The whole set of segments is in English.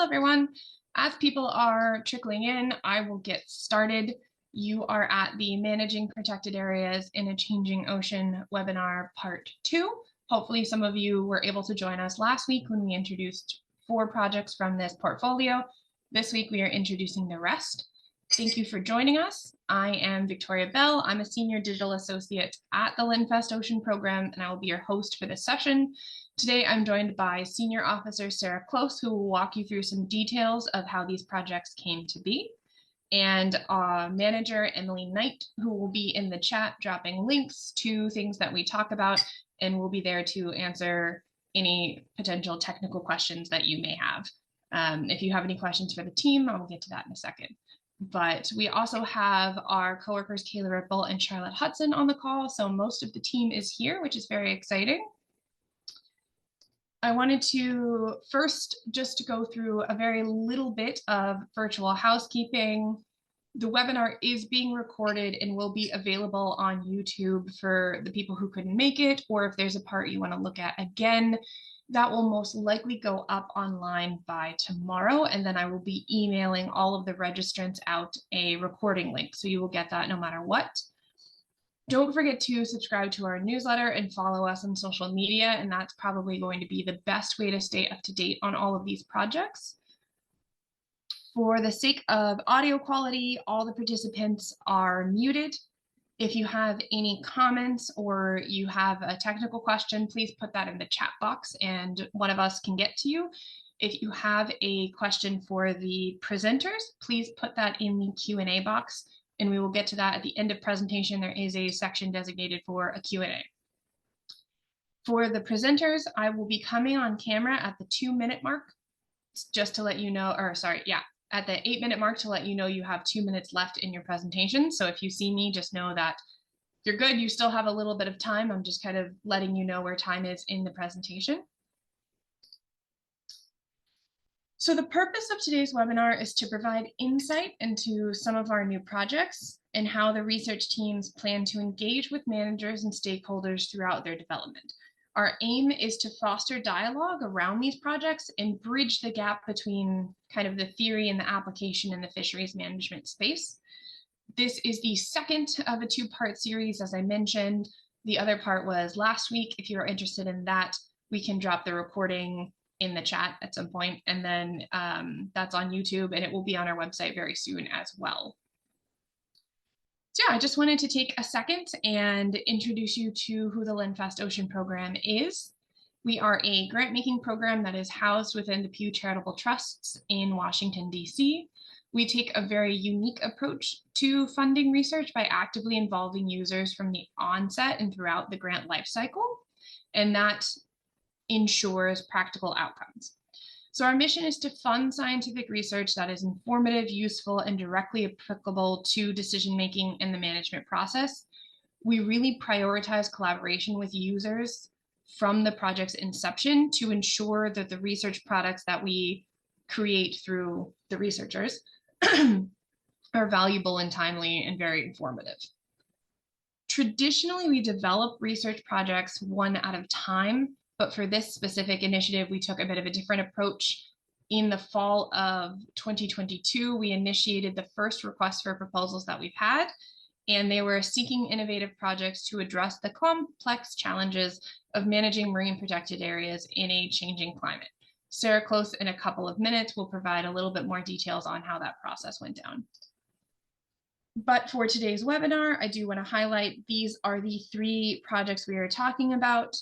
Hello, everyone. As people are trickling in, I will get started. You are at the Managing Protected Areas in a Changing Ocean webinar part 2. Hopefully some of you were able to join us last week when we introduced 4 projects from this portfolio. This week we are introducing the rest. Thank you for joining us. I am Victoria Bell. I'm a Senior Digital Associate at the LINFEST Ocean Program, and I will be your host for this session. Today, I'm joined by Senior Officer Sarah Close, who will walk you through some details of how these projects came to be, and Manager Emily Knight, who will be in the chat dropping links to things that we talk about, and will be there to answer any potential technical questions that you may have. If you have any questions for the team, I will get to that in a second. But we also have our coworkers Kayla Ripple and Charlotte Hudson on the call, so most of the team is here, which is very exciting. I wanted to first just go through a very little bit of virtual housekeeping. The webinar is being recorded and will be available on YouTube for the people who couldn't make it, or if there's a part you want to look at again, that will most likely go up online by tomorrow, and then I will be emailing all of the registrants out a recording link, so you will get that no matter what. Don't forget to subscribe to our newsletter and follow us on social media, and that's probably going to be the best way to stay up to date on all of these projects. For the sake of audio quality, all the participants are muted. If you have any comments or you have a technical question, please put that in the chat box and one of us can get to you. If you have a question for the presenters, please put that in the Q&A box, and we will get to that at the end of presentation. There is a section designated for a Q&A. For the presenters, I will be coming on camera at the 2-minute mark, just to let you know, or sorry, yeah, at the 8-minute mark to let you know you have 2 minutes left in your presentation. So if you see me, just know that you're good. You still have a little bit of time. I'm just kind of letting you know where time is in the presentation. So the purpose of today's webinar is to provide insight into some of our new projects and how the research teams plan to engage with managers and stakeholders throughout their development. Our aim is to foster dialogue around these projects and bridge the gap between kind of the theory and the application in the fisheries management space. This is the second of a 2-part series, as I mentioned. The other part was last week. If you're interested in that, we can drop the recording in the chat at some point, and then that's on YouTube, and it will be on our website very soon as well. So yeah, I just wanted to take a second and introduce you to who the LINFEST Ocean Program is. We are a grant-making program that is housed within the Pew Charitable Trusts in Washington, D.C. We take a very unique approach to funding research by actively involving users from the onset and throughout the grant lifecycle, and that ensures practical outcomes. So our mission is to fund scientific research that is informative, useful, and directly applicable to decision-making in the management process. We really prioritize collaboration with users from the project's inception to ensure that the research products that we create through the researchers are valuable and timely and very informative. Traditionally, we develop research projects one at a time, but for this specific initiative, we took a bit of a different approach. In the fall of 2022, we initiated the first request for proposals that we've had, and they were seeking innovative projects to address the complex challenges of managing marine protected areas in a changing climate. Sarah Close, in a couple of minutes, will provide a little bit more details on how that process went down. But for today's webinar, I do want to highlight these are the 3 projects we are talking about.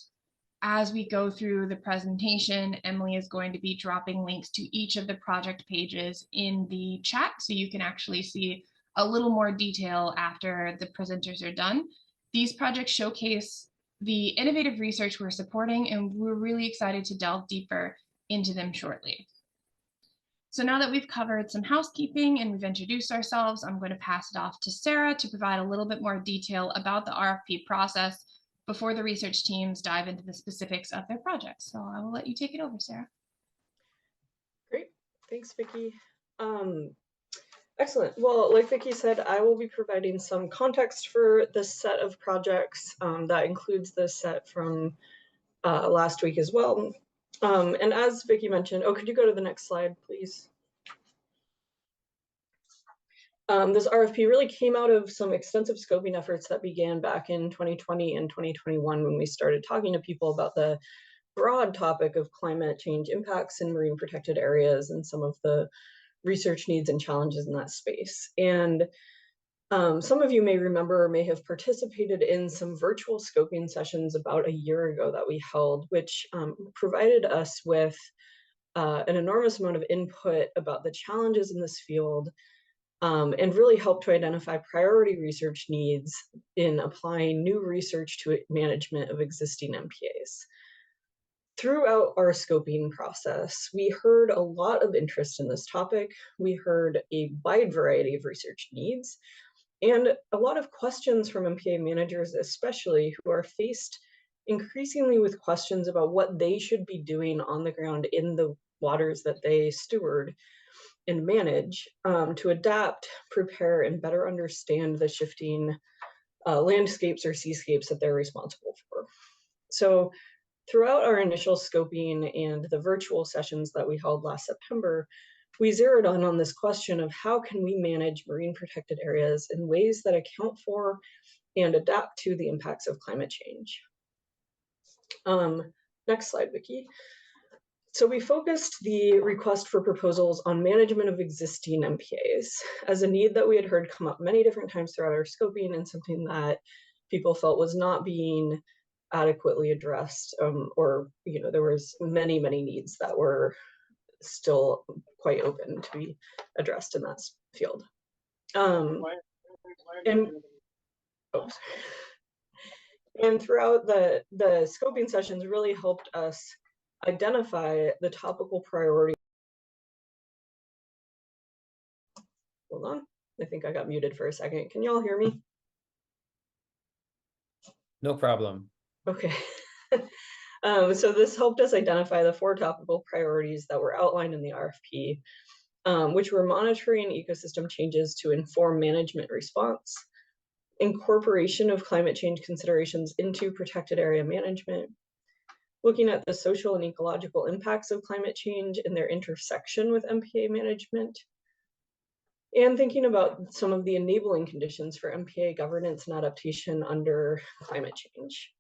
As we go through the presentation, Emily is going to be dropping links to each of the project pages in the chat, so you can actually see a little more detail after the presenters are done. These projects showcase the innovative research we're supporting, and we're really excited to delve deeper into them shortly. So now that we've covered some housekeeping and we've introduced ourselves, I'm going to pass it off to Sarah to provide a little bit more detail about the RFP process before the research teams dive into the specifics of their projects. So I will let you take it over, Sarah. Great, thanks, Vicki. Excellent. Well, like Vicki said, I will be providing some context for this set of projects that includes the set from last week as well. And as Vicky mentioned, oh, could you go to the next slide, please? This RFP really came out of some extensive scoping efforts that began back in 2020 and 2021 when we started talking to people about the broad topic of climate change impacts in marine protected areas and some of the research needs and challenges in that space. And some of you may remember or may have participated in some virtual scoping sessions about a year ago that we held, which provided us with an enormous amount of input about the challenges in this field, and really helped to identify priority research needs in applying new research to management of existing MPAs. Throughout our scoping process, we heard a lot of interest in this topic. We heard a wide variety of research needs and a lot of questions from MPA managers, especially, who are faced increasingly with questions about what they should be doing on the ground in the waters that they steward and manage, to adapt, prepare, and better understand the shifting landscapes or seascapes that they're responsible for. So throughout our initial scoping and the virtual sessions that we held last September, we zeroed in on this question of how can we manage marine protected areas in ways that account for and adapt to the impacts of climate change. Next slide, Vicky. So we focused the request for proposals on management of existing MPAs as a need that we had heard come up many different times throughout our scoping, and something that people felt was not being adequately addressed, or there was many needs that were still quite open to be addressed in that field. And throughout the scoping sessions really helped us identify the topical priority. Hold on, I think I got muted for a second. Can you all hear me? No problem. Okay. So this helped us identify the 4 topical priorities that were outlined in the RFP, which were monitoring ecosystem changes to inform management response, incorporation of climate change considerations into protected area management, looking at the social and ecological impacts of climate change and their intersection with MPA management, and thinking about some of the enabling conditions for MPA governance and adaptation under climate change.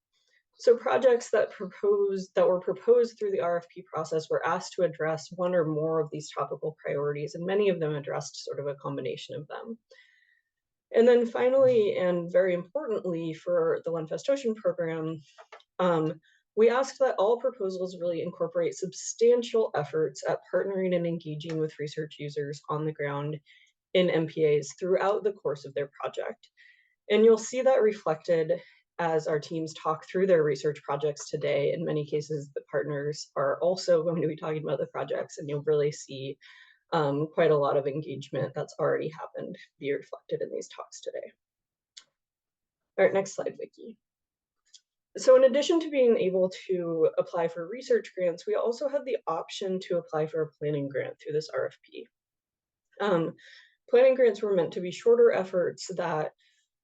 So projects that were proposed through the RFP process were asked to address one or more of these topical priorities, and many of them addressed sort of a combination of them. And then finally, and very importantly for the One Fast Ocean program, we asked that all proposals really incorporate substantial efforts at partnering and engaging with research users on the ground in MPAs throughout the course of their project. And you'll see that reflected as our teams talk through their research projects today. In many cases, the partners are also going to be talking about the projects, and you'll really see quite a lot of engagement that's already happened be reflected in these talks today. All right, next slide, Vicky. So in addition to being able to apply for research grants, we also had the option to apply for a planning grant through this RFP. Planning grants were meant to be shorter efforts that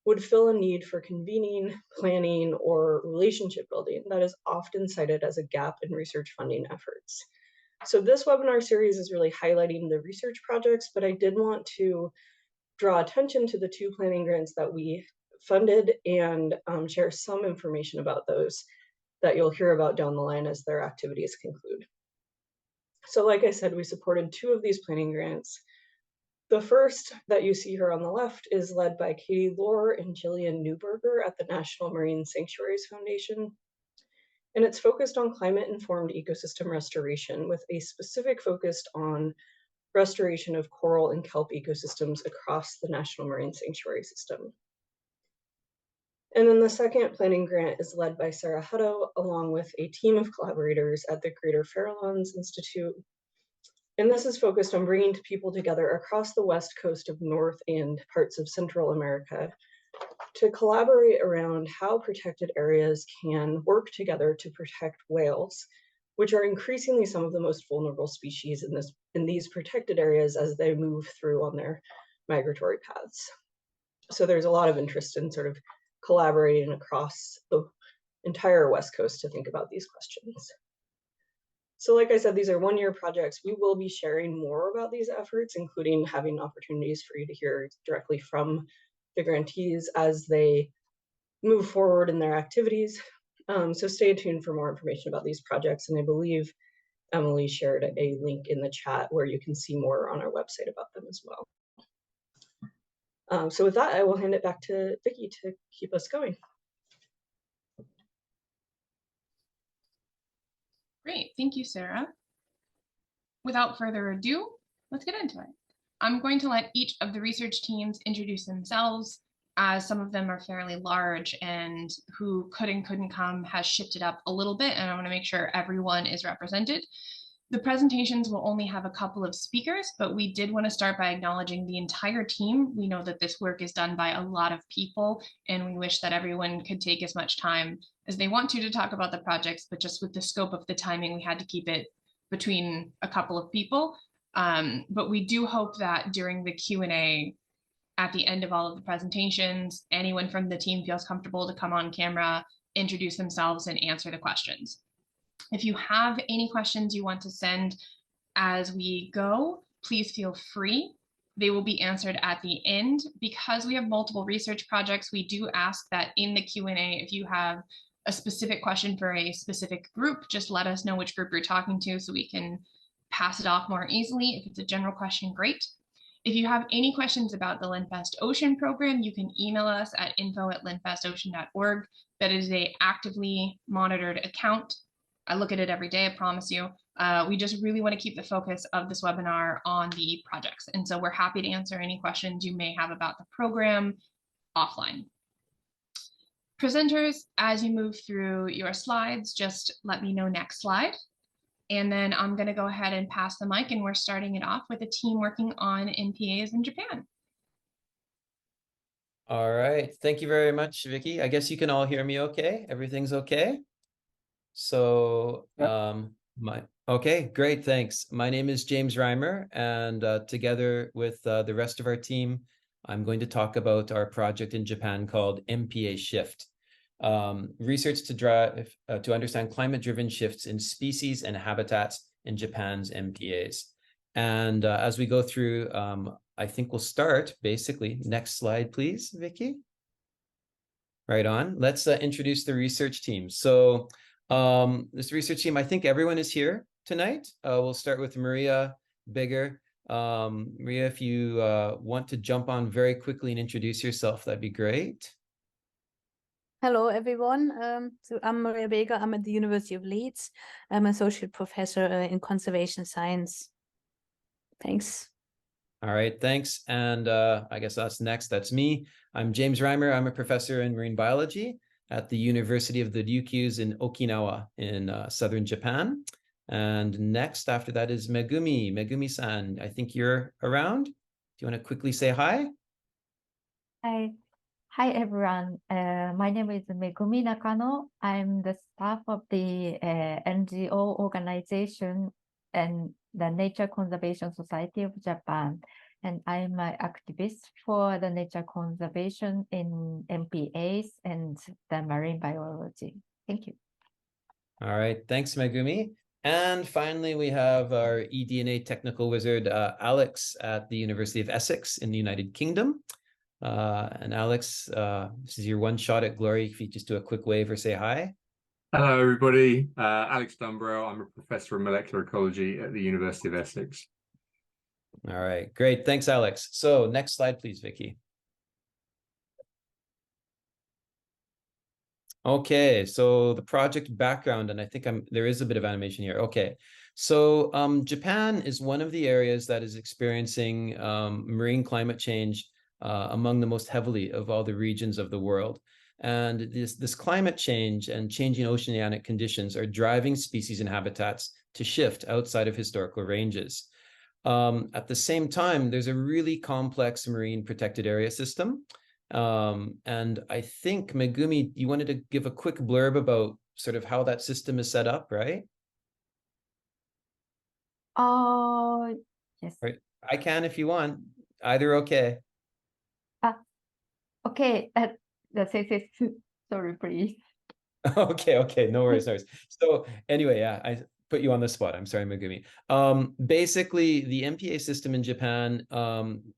would fill a need for convening, planning, or relationship building that is often cited as a gap in research funding efforts. So this webinar series is really highlighting the research projects, but I did want to draw attention to the 2 planning grants that we funded and share some information about those that you'll hear about down the line as their activities conclude. So like I said, we supported 2 of these planning grants. The first that you see here on the left is led by Katie Lohr and Jillian Newberger at the National Marine Sanctuaries Foundation. And it's focused on climate-informed ecosystem restoration with a specific focus on restoration of coral and kelp ecosystems across the National Marine Sanctuary System. And then the second planning grant is led by Sarah Hutto, along with a team of collaborators at the Greater Farallones Institute. And this is focused on bringing people together across the west coast of North and parts of Central America to collaborate around how protected areas can work together to protect whales, which are increasingly some of the most vulnerable species in these protected areas as they move through on their migratory paths. So there's a lot of interest in sort of collaborating across the entire west coast to think about these questions. So like I said, these are one-year projects. We will be sharing more about these efforts, including having opportunities for you to hear directly from the grantees as they move forward in their activities. So stay tuned for more information about these projects. And I believe Emily shared a link in the chat where you can see more on our website about them as well. So with that, I will hand it back to Vicki to keep us going. Great, thank you, Sarah. Without further ado, let's get into it. I'm going to let each of the research teams introduce themselves, as some of them are fairly large, and who could and couldn't come has shifted up a little bit, and I want to make sure everyone is represented. The presentations will only have a couple of speakers, but we did want to start by acknowledging the entire team. We know that this work is done by a lot of people, and we wish that everyone could take as much time as they want to talk about the projects, but just with the scope of the timing, we had to keep it between a couple of people. But we do hope that during the Q&A at the end of all of the presentations, anyone from the team feels comfortable to come on camera, introduce themselves, and answer the questions. If you have any questions you want to send as we go, please feel free. They will be answered at the end. Because we have multiple research projects, we do ask that in the Q&A, if you have a specific question for a specific group, just let us know which group you're talking to so we can pass it off more easily. If it's a general question, great. If you have any questions about the LINFEST Ocean program, you can email us at info@linfestocean.org. That is an actively monitored account. I look at it every day, I promise you. We just really want to keep the focus of this webinar on the projects. And so we're happy to answer any questions you may have about the program offline. Presenters, as you move through your slides, just let me know next slide. And then I'm going to go ahead and pass the mic, and we're starting it off with a team working on MPAs in Japan. All right. Thank you very much, Vicki. I guess you can all hear me okay? Everything's okay? So, okay, great, thanks. My name is James Reimer, and together with the rest of our team, I'm going to talk about our project in Japan called MPAShift. Research to understand climate-driven shifts in species and habitats in Japan's MPAs. And as we go through, I think we'll start basically. Next slide, please, Vicki. Right on. Let's introduce the research team. So this research team, I think everyone is here tonight. We'll start with Maria Bigger. Maria, if you want to jump on very quickly and introduce yourself, that'd be great. Hello, everyone. So I'm Maria Bega. I'm at the University of Leeds. I'm associate professor in conservation science. Thanks. All right, thanks. And I guess that's next. That's me. I'm James Reimer. I'm a professor in marine biology at the University of the Ryukyus in Okinawa in southern Japan. And next after that is Megumi. Megumi-san, I think you're around. Do you want to quickly say hi? Hi everyone. My name is Megumi Nakano. I'm the staff of the NGO organization and the Nature Conservation Society of Japan. And I'm an activist for the nature conservation in MPAs and the marine biology. Thank you. All right, thanks, Megumi. And finally, we have our eDNA technical wizard, Alex, at the University of Essex in the United Kingdom. And Alex, this is your one shot at glory. If you just do a quick wave or say hi. Hello, everybody. Alex Dunborough. I'm a professor of molecular ecology at the University of Essex. All right, great. Thanks, Alex. So next slide, please, Vicki. Okay, so the project background, and I think there is a bit of animation here. Okay, so Japan is one of the areas that is experiencing marine climate change among the most heavily of all the regions of the world. And this climate change and changing oceanic conditions are driving species and habitats to shift outside of historical ranges. At the same time, there's a really complex marine protected area system. And I think, Megumi, you wanted to give a quick blurb about sort of how that system is set up, right? Yes. Right. I can if you want. Either okay. Okay. Sorry, please. Okay, no worries. So anyway, yeah, put you on the spot. I'm sorry, Megumi. Basically, the MPA system in Japan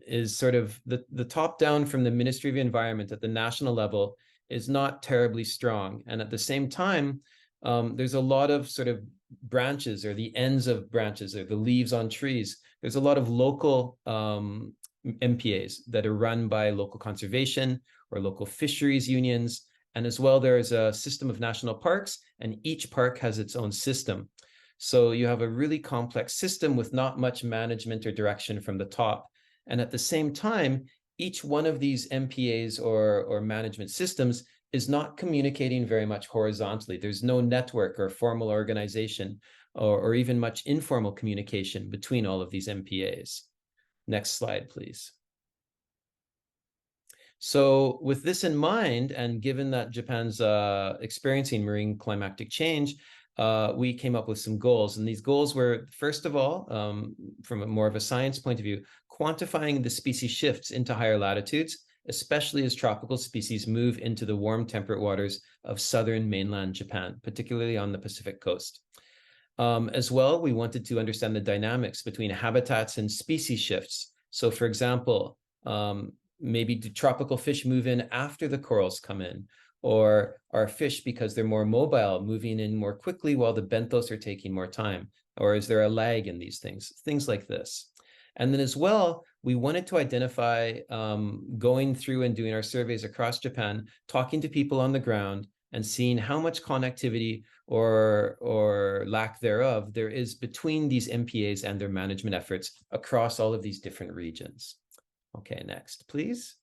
is sort of the top down from the Ministry of Environment at the national level is not terribly strong. And at the same time, there's a lot of sort of branches or the ends of branches or the leaves on trees. There's a lot of local MPAs that are run by local conservation or local fisheries unions. And as well, there's a system of national parks, and each park has its own system. So you have a really complex system with not much management or direction from the top. And at the same time, each one of these MPAs or management systems is not communicating very much horizontally. There's no network or formal organization or even much informal communication between all of these MPAs. Next slide, please. So with this in mind, and given that Japan's experiencing marine climatic change, we came up with some goals. And these goals were, first of all, from a more of a science point of view, quantifying the species shifts into higher latitudes, especially as tropical species move into the warm temperate waters of southern mainland Japan, particularly on the Pacific coast. As well, we wanted to understand the dynamics between habitats and species shifts. So for example, maybe do tropical fish move in after the corals come in? Or are fish, because they're more mobile, moving in more quickly while the benthos are taking more time? Or is there a lag in these things? Things like this. And then as well, we wanted to identify, going through and doing our surveys across Japan, talking to people on the ground and seeing how much connectivity or lack thereof there is between these MPAs and their management efforts across all of these different regions. Okay, next, please.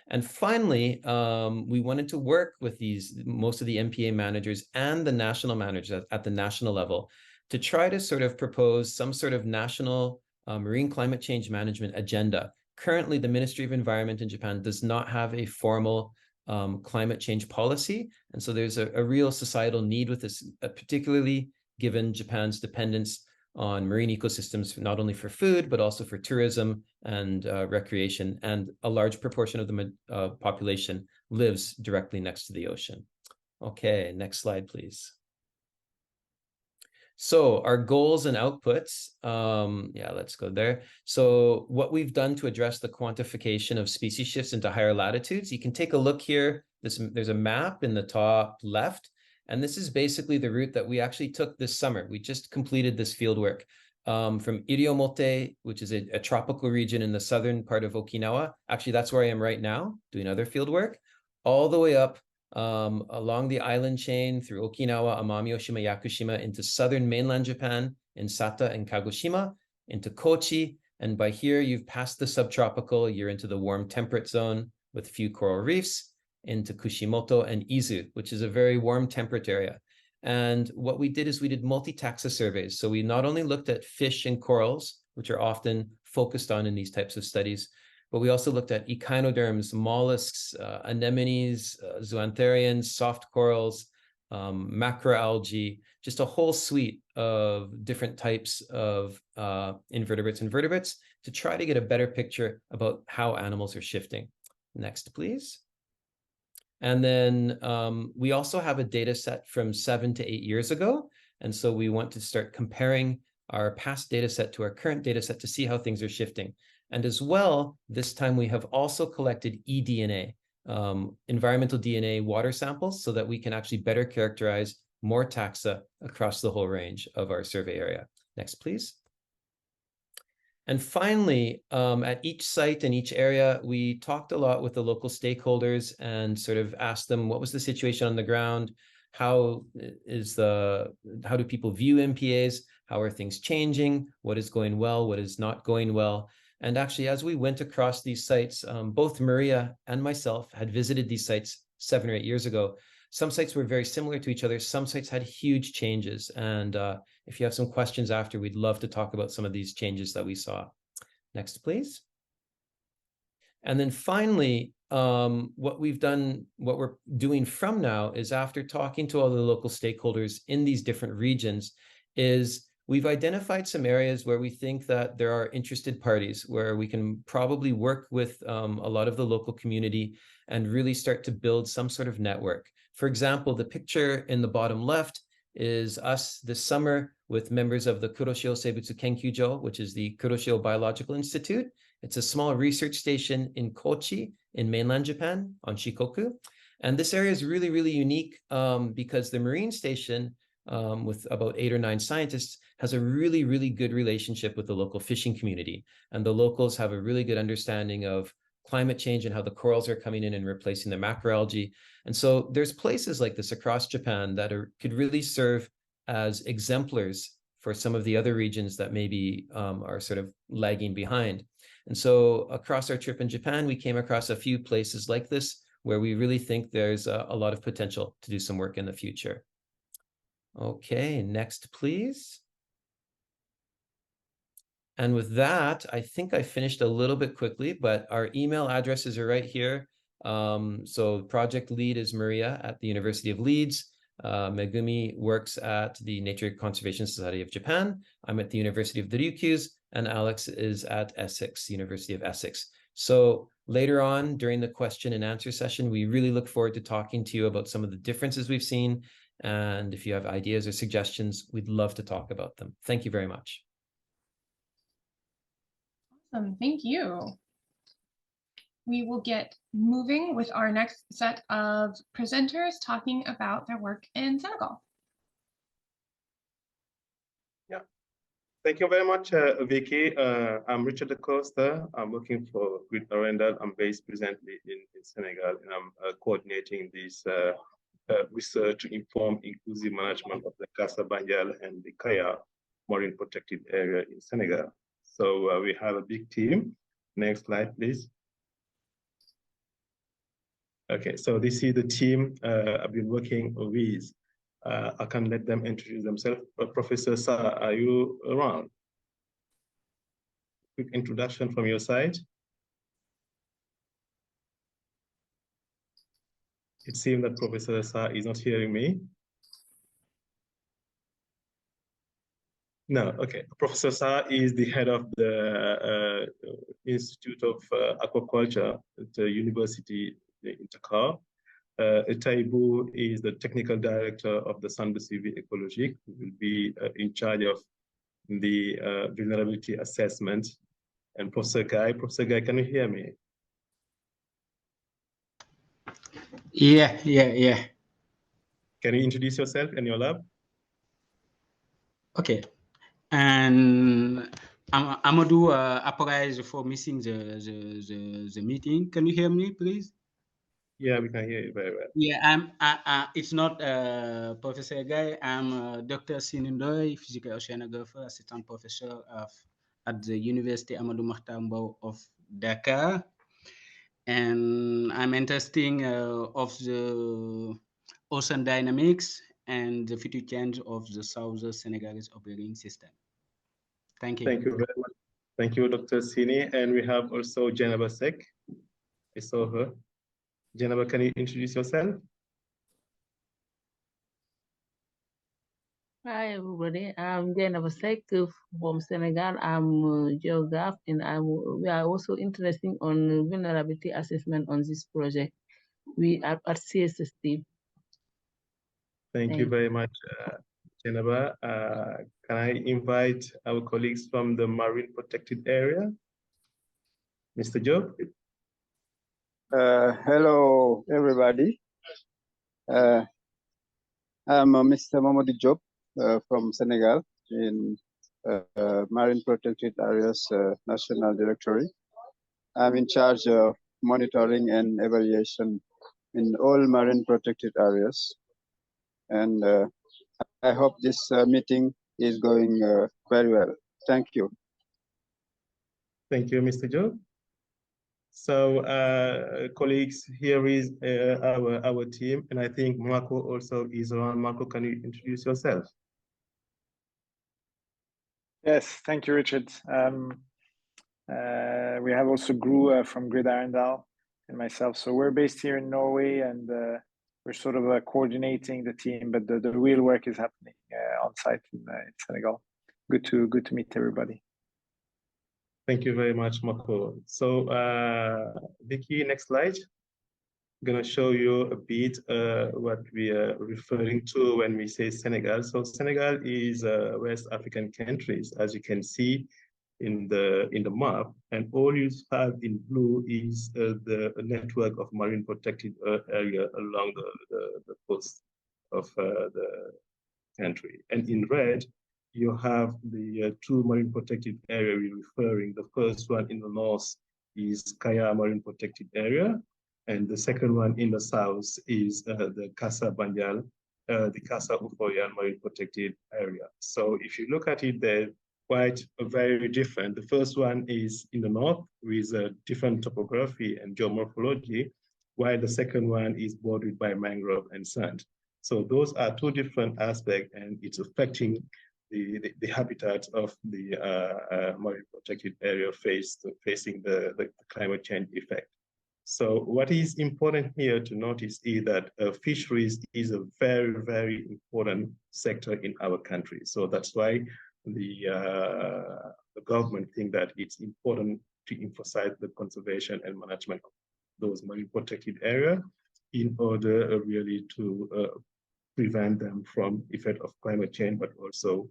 And finally, we wanted to work with most of the MPA managers and the national managers at the national level to try to sort of propose some sort of national marine climate change management agenda. Currently, the Ministry of Environment in Japan does not have a formal climate change policy. And so there's a real societal need with this, particularly given Japan's dependence on marine ecosystems, not only for food, but also for tourism and recreation. And a large proportion of the population lives directly next to the ocean. Okay, next slide, please. So our goals and outputs, yeah, let's go there. So what we've done to address the quantification of species shifts into higher latitudes, you can take a look here. There's a map in the top left, and this is basically the route that we actually took this summer. We just completed this field work from Iriomote, which is a tropical region in the southern part of Okinawa. Actually, that's where I am right now, doing other field work, all the way up along the island chain through Okinawa, Amami, Oshima, Yakushima, into southern mainland Japan, in Sata and Kagoshima, into Kochi. And by here, you've passed the subtropical, you're into the warm temperate zone with few coral reefs, into Kushimoto and Izu, which is a very warm temperate area. And what we did is we did multi-taxa surveys. So we not only looked at fish and corals, which are often focused on in these types of studies, but we also looked at echinoderms, mollusks, anemones, zooantherians, soft corals, macroalgae, just a whole suite of different types of invertebrates and vertebrates to try to get a better picture about how animals are shifting. Next, please. And then we also have a data set from 7 to 8 years ago. And so we want to start comparing our past data set to our current data set to see how things are shifting. And as well, this time we have also collected eDNA, environmental DNA water samples, so that we can actually better characterize more taxa across the whole range of our survey area. Next, please. And finally, at each site and each area, we talked a lot with the local stakeholders and sort of asked them, what was the situation on the ground? How do people view MPAs? How are things changing? What is going well? What is not going well? And actually, as we went across these sites, both Maria and myself had visited these sites 7 or 8 years ago. Some sites were very similar to each other. Some sites had huge changes. And if you have some questions after, we'd love to talk about some of these changes that we saw. Next, please. And then finally, what we're doing from now is, after talking to all the local stakeholders in these different regions, is we've identified some areas where we think that there are interested parties, where we can probably work with a lot of the local community and really start to build some sort of network. For example, the picture in the bottom left is us this summer with members of the Kuroshio Seibutsu Kenkyujo, which is the Kuroshio Biological Institute. It's a small research station in Kochi in mainland Japan on Shikoku. And this area is really, really unique because the marine station with about 8 or 9 scientists has a really, really good relationship with the local fishing community. And the locals have a really good understanding of climate change and how the corals are coming in and replacing the macroalgae. And so there's places like this across Japan that could really serve as exemplars for some of the other regions that maybe are sort of lagging behind. And so across our trip in Japan, we came across a few places like this where we really think there's a lot of potential to do some work in the future. Okay, next, please. And with that, I think I finished a little bit quickly, but our email addresses are right here. So project lead is Maria at the University of Leeds. Megumi works at the Nature Conservation Society of Japan. I'm at the University of the Ryukyus, and Alex is at Essex, University of Essex. So later on during the question and answer session, we really look forward to talking to you about some of the differences we've seen. And if you have ideas or suggestions, we'd love to talk about them. Thank you very much. Awesome, thank you. We will get moving with our next set of presenters talking about their work in Senegal. Yeah, thank you very much, Vicky. I'm Richard Acosta. I'm working for Grid Arendal. I'm based presently in Senegal, and I'm coordinating this research to inform inclusive management of the Kassa-Bandial and the Cayar marine protected area in Senegal. So we have a big team. Next slide, please. Okay, so this is the team I've been working with. I can let them introduce themselves. Professor Sa, are you around? Quick introduction from your side. It seems that Professor Sa is not hearing me. No, okay. Professor Sa is the head of the Institute of Aquaculture at the University in Dakar. Taibu is the technical director of the Centre de Suivi Écologique, who will be in charge of the vulnerability assessment. And Professor Guy, can you hear me? Yeah. Can you introduce yourself and your lab? Okay. And Amadou apologizes for missing the meeting. Can you hear me, please? Yeah, we can hear you very well. Yeah, it's not Professor Guy. I'm Dr. Sinindoy, physical oceanographer, assistant professor at the University Amadou Mahtar Mbow of Dakar. And I'm interested of the ocean dynamics and the future change of the Southern Senegalese operating system. Thank you. Thank you very much. Thank you, Dr. Sini. And we have also Jennifer Sek. I saw her. Jennifer, can you introduce yourself? Hi, everybody. I'm Jennifer Sek from Senegal. I'm a geographer, and we are also interested on vulnerability assessment on this project. We are at CSST. Thank you very much, Jennifer. Can I invite our colleagues from the Marine Protected Area? Mr. Job? Hello, everybody. I'm Mr. Mamadou Job from Senegal in Marine Protected Areas National Directory. I'm in charge of monitoring and evaluation in all marine protected areas. And I hope this meeting is going very well. Thank you. Thank you, Mr. Job. So, colleagues, here is our team, and I think Marco also is around. Marco, can you introduce yourself? Yes, thank you, Richard. We have also Gru from Grid Arendal and myself. So we're based here in Norway, and we're sort of coordinating the team, but the real work is happening on site in Senegal. Good to meet everybody. Thank you very much, Marco. So, Vicky, next slide. going to show you a bit what we are referring to when we say Senegal. So Senegal is West African countries, as you can see in the map, and all you have in blue is the network of marine protected area along the coast of the country. And in red, you have the two marine protected area we're referring. The first one in the north is Cayar Marine Protected Area, and the second one in the south is the Kassa-Bandial, the Ufoyaal Marine Protected Area. So if you look at it, they're quite very different. The first one is in the north with a different topography and geomorphology, while the second one is bordered by mangrove and sand. So those are two different aspects, and it's affecting the habitat of the marine protected area facing the climate change effect. So what is important here to notice is that fisheries is a very, very important sector in our country. So that's why the government think that it's important to emphasize the conservation and management of those marine protected areas in order really to prevent them from effect of climate change, but also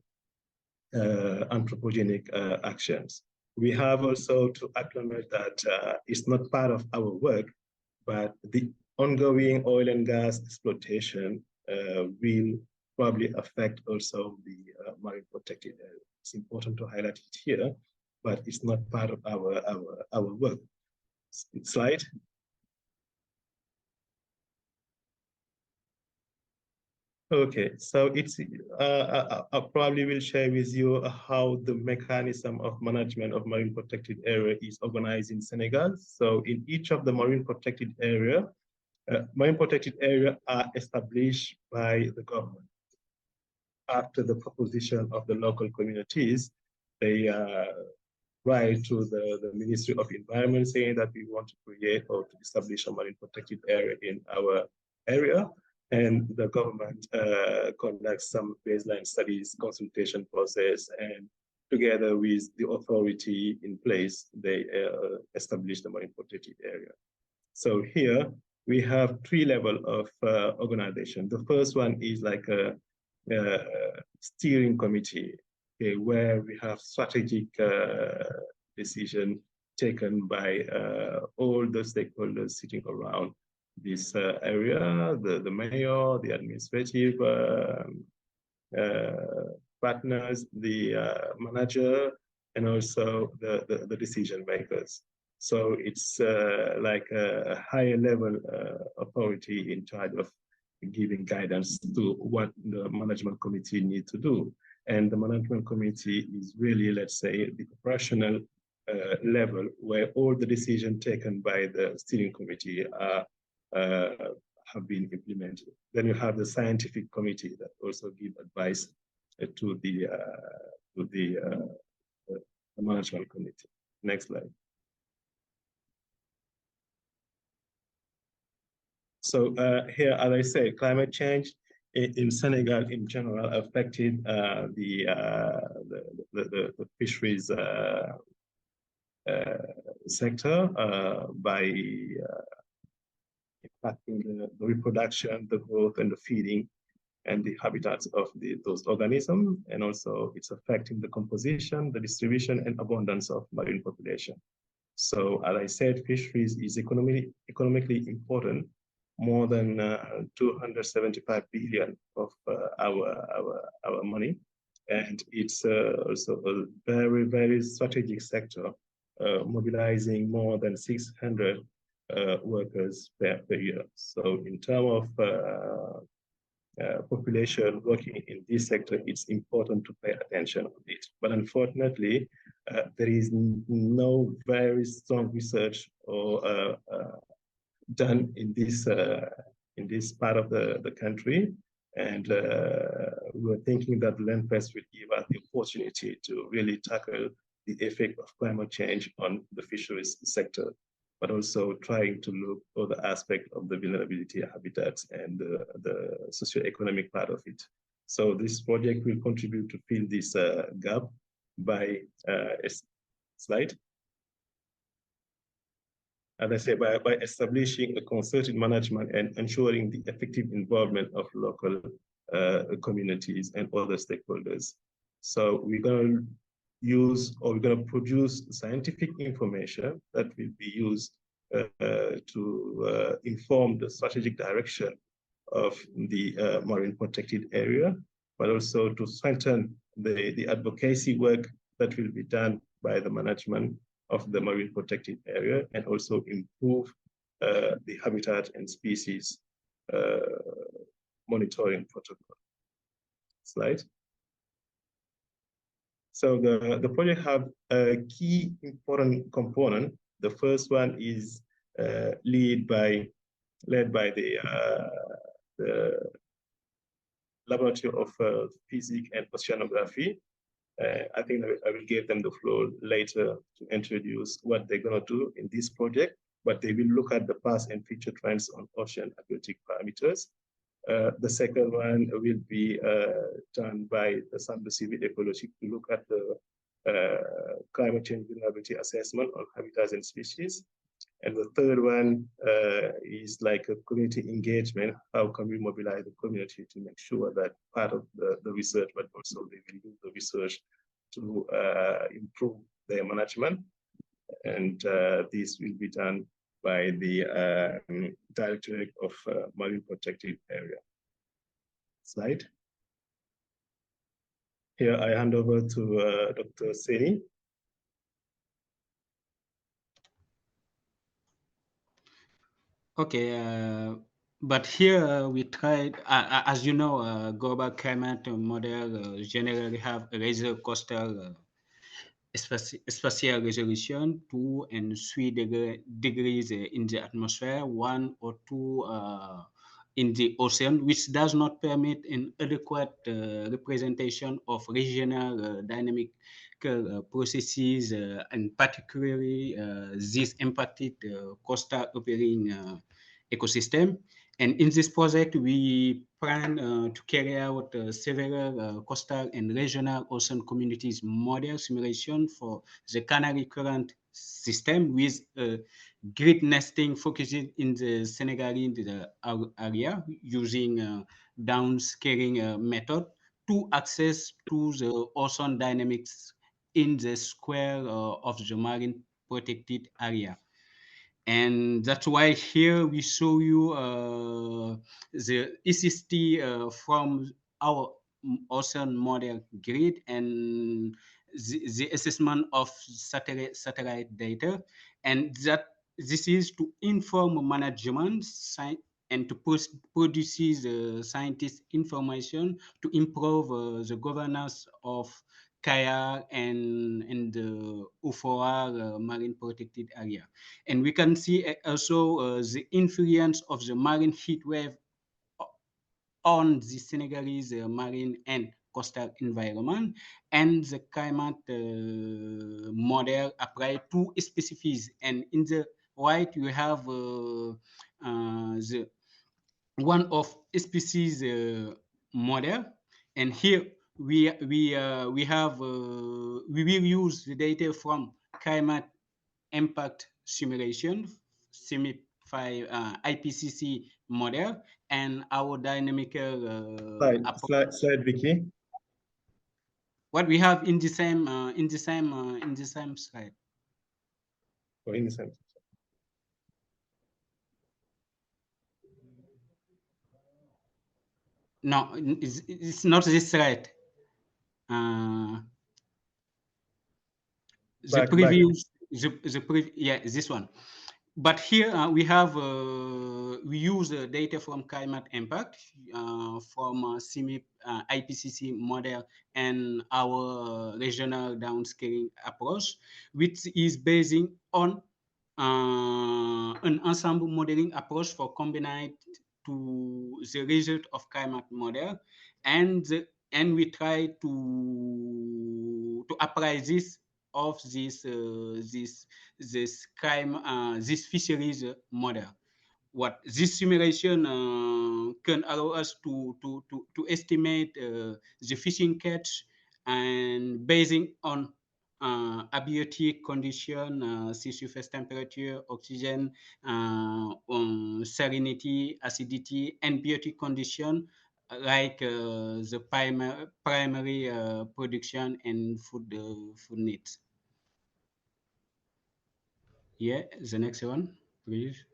anthropogenic actions. We have also to acknowledge that it's not part of our work, but the ongoing oil and gas exploitation will probably affect also the marine protected area. It's important to highlight it here, but it's not part of our work. Slide. Okay, so it's I probably will share with you how the mechanism of management of marine protected area is organized in Senegal. So in each of the marine protected area are established by the government. After the proposition of the local communities, they write to the Ministry of Environment saying that we want to create or to establish a marine protected area in our area. And the government conducts some baseline studies, consultation process, and together with the authority in place, they establish the marine protected area. So here we have three levels of organization. The first one is like a steering committee, okay, where we have strategic decision taken by all the stakeholders sitting around this area, the mayor, the administrative partners, the manager, and also the decision makers. So it's like a higher level authority in charge of giving guidance to what the management committee need to do. And the management committee is really, let's say, the operational level where all the decisions taken by the steering committee are have been implemented. Then you have the scientific committee that also give advice to the management committee. Next slide. So here, as I say, climate change in Senegal in general affected the fisheries sector by impacting the reproduction, the growth, and the feeding, and the habitats of those organisms, and also it's affecting the composition, the distribution, and abundance of marine population. So, as I said, fisheries is economically important. More than 275 billion of our money, and it's also a very, very strategic sector, mobilizing more than 600 workers per year. So in terms of population working in this sector, it's important to pay attention to it. But unfortunately, there is no very strong research or done in this part of the country, and we're thinking that Land Press will give us the opportunity to really tackle the effect of climate change on the fisheries sector, but also trying to look at the aspect of the vulnerability habitats and the socioeconomic part of it. So this project will contribute to fill this gap by slide. as I say, by establishing a concerted management and ensuring the effective involvement of local communities and other stakeholders. So we're going to use, or we're going to produce scientific information that will be used to inform the strategic direction of the marine protected area, but also to strengthen the advocacy work that will be done by the management of the marine protected area, and also improve the habitat and species monitoring protocol. Slide. So the project have a key important component. The first one is led by the Laboratory of Physics and Oceanography. I think I will give them the floor later to introduce what they're going to do in this project, but they will look at the past and future trends on ocean aquatic parameters. The second one will be done by the Center Civil Ecology to look at the climate change vulnerability assessment of habitats and species. And the third one is like a community engagement. How can we mobilize the community to make sure that part of the research, but also they will use the research to improve their management. And this will be done by the Directorate of Marine Protected Area. Slide. Here I hand over to Dr. Seni. Okay, but here we tried, as you know, global climate model generally have a laser coastal spatial resolution 2 and 3 degrees in the atmosphere, 1 or 2 in the ocean, which does not permit an adequate representation of regional dynamic processes, and particularly this impacted coastal operating ecosystem. And in this project, we plan to carry out several coastal and regional ocean communities model simulation for the Canary Current system with grid nesting focusing in the Senegal area using downscaling method to access to the ocean dynamics in the square of the marine protected area. And that's why here we show you the ECST from our ocean model grid and the assessment of satellite data, and that this is to inform management and to produce the scientist information to improve the governance of Cayar and the Ufoyaal marine protected area. And we can see also the influence of the marine heat wave on the Senegalese marine and coastal environment, and the climate model applied to species. And in the right, you have the one of species model, and here we will use the data from climate impact simulation, CIMIP 5 IPCC model, and our dynamical slide, Vicky. What we have in the same slide. Or in the same. No, it's not this slide. The previous, yeah, this one. But here we have we use data from climate impact from CIMIP IPCC model and our regional downscaling approach, which is based on an ensemble modeling approach for combined to the result of climate model, and we try to apply this of this fisheries model. What this simulation can allow us to estimate the fishing catch, and basing on abiotic condition, sea surface temperature, oxygen, salinity, acidity, and biotic condition like the primary production and food needs. Yeah, the next one, please.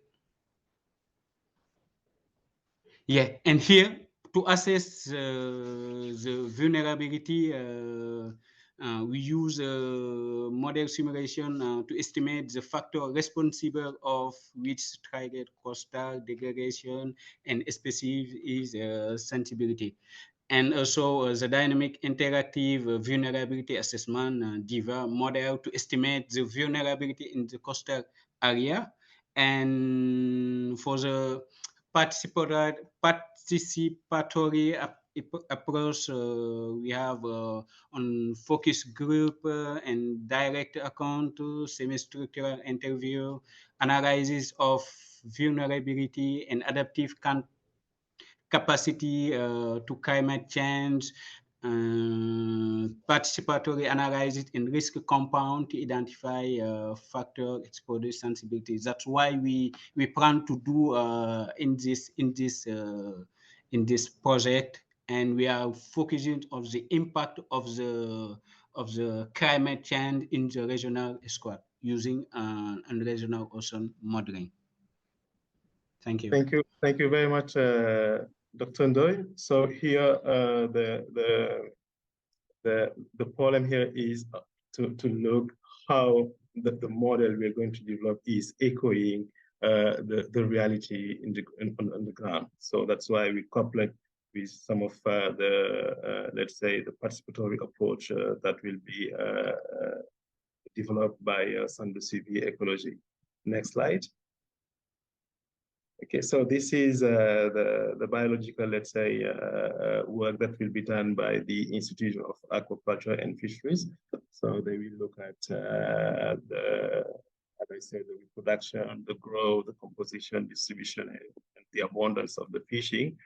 Yeah, and here to assess the vulnerability, we use model simulation to estimate the factor responsible of which triggered coastal degradation and species sensibility. And also the dynamic interactive vulnerability assessment DIVA model to estimate the vulnerability in the coastal area. And for the participatory approach, we have on focus group and direct account, semi-structural interview, analysis of vulnerability and adaptive capacity to climate change, participatory analysis in risk compound to identify factor exposure sensibility. That's why we plan to do in this project, and we are focusing on the impact of the climate change in the regional squad using regional ocean modeling. Thank you. Thank you very much, Dr. Ndoye. So here, the problem here is to look how the model we're going to develop is echoing the reality on the ground. So that's why we couple it with some of let's say, the participatory approach that will be developed by Sandu CV Ecology. Next slide. Okay, so this is the biological, let's say, work that will be done by the Institute of Aquaculture and Fisheries. So they will look at as I said, the reproduction, the growth, the composition, distribution, and the abundance of the fishing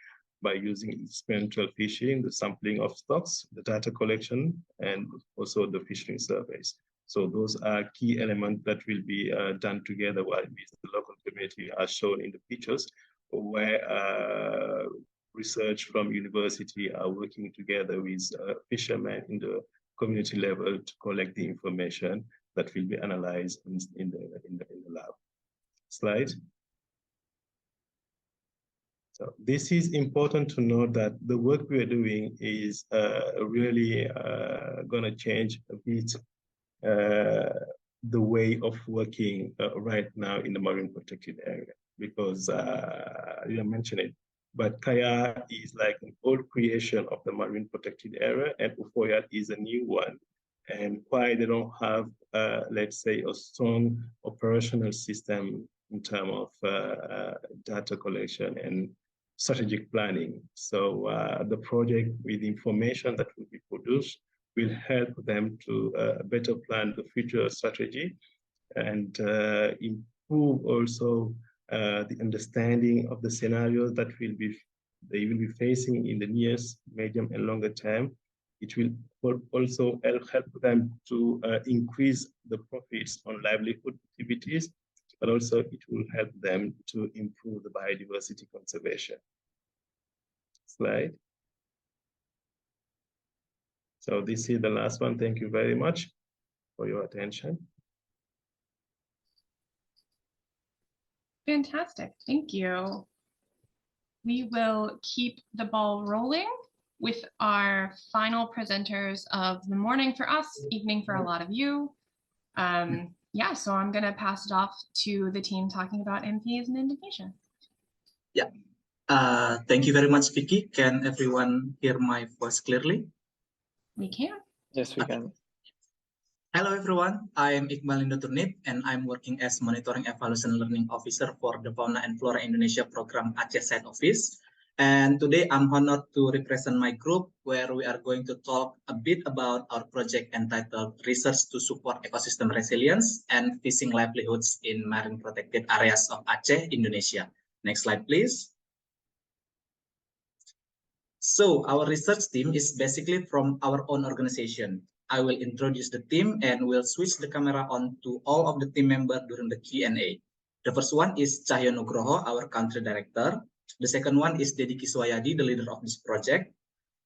by using experimental fishing, the sampling of stocks, the data collection, and also the fishing surveys. So those are key elements that will be done together with the local community, as shown in the pictures, where research from university are working together with fishermen in the community level to collect the information that will be analyzed in the lab. Slide. So this is important to note that the work we are doing is really going to change a bit the way of working right now in the marine protected area, because you mentioned it, but Cayar is like an old creation of the marine protected area, and Ufoyaal is a new one. And why they don't have, let's say, a strong operational system in terms of data collection and strategic planning. So the project with information that will be produced will help them to better plan the future strategy and improve also the understanding of the scenarios that they will be facing in the nearest, medium, and longer term. It will also help them to increase the profits on livelihood activities, but also it will help them to improve the biodiversity conservation. Slide. So this is the last one. Thank you very much for your attention. Fantastic, thank you. We will keep the ball rolling with our final presenters of the morning for us, evening for a lot of you. Yeah, so I'm gonna pass it off to the team talking about MPAs in Indonesia. Yeah, thank you very much, Vicky. Can everyone hear my voice clearly? We can. Yes, we can. Hello, everyone. I am Iqbal Indoturnip, and I'm working as Monitoring Evaluation Learning Officer for the Fauna and Flora Indonesia Program Aceh Site Office. And today I'm honored to represent my group, where we are going to talk a bit about our project entitled Research to Support Ecosystem Resilience and Fishing Livelihoods in Marine Protected Areas of Aceh, Indonesia. Next slide, please. So our research team is basically from our own organization, I will introduce the team and will switch the camera on to all of the team members during the Q&A. The first one is Cahyo Nugroho, our country director. The second one is Dedi Kiswayadi, the leader of this project.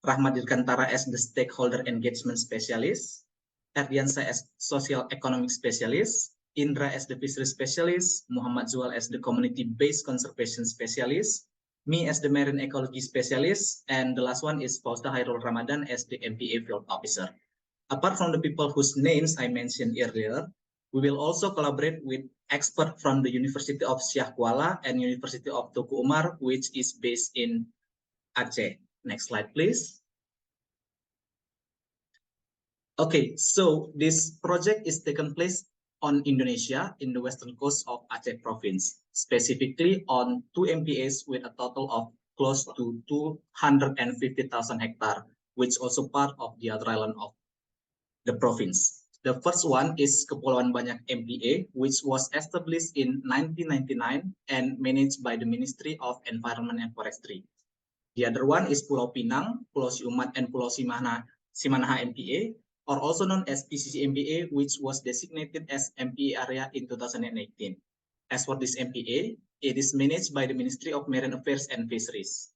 Rahmat Dirgantara as the stakeholder engagement specialist. Erdiansa as social economic specialist. Indra as the fishery specialist. Muhammad Zual as the community-based conservation specialist. Me as the marine ecology specialist. And the last one is Fausta Hairul Ramadan as the MPA field officer. Apart from the people whose names I mentioned earlier, we will also collaborate with experts from the University of Syah Kuala and University of Tuku Umar, which is based in Aceh. Next slide, please. Okay, so this project is taken place on Indonesia in the western coast of Aceh province, specifically on 2 MPAs with a total of close to 250,000 hectares, which also part of the other island of the province. The first one is Kepulauan Banyak MPA, which was established in 1999 and managed by the Ministry of Environment and Forestry. The other one is Pulau Pinang, Pulau Siumat, and Pulau Simanaha MPA, or also known as PCC MPA, which was designated as MPA area in 2018. As for this MPA, it is managed by the Ministry of Marine Affairs and Fisheries.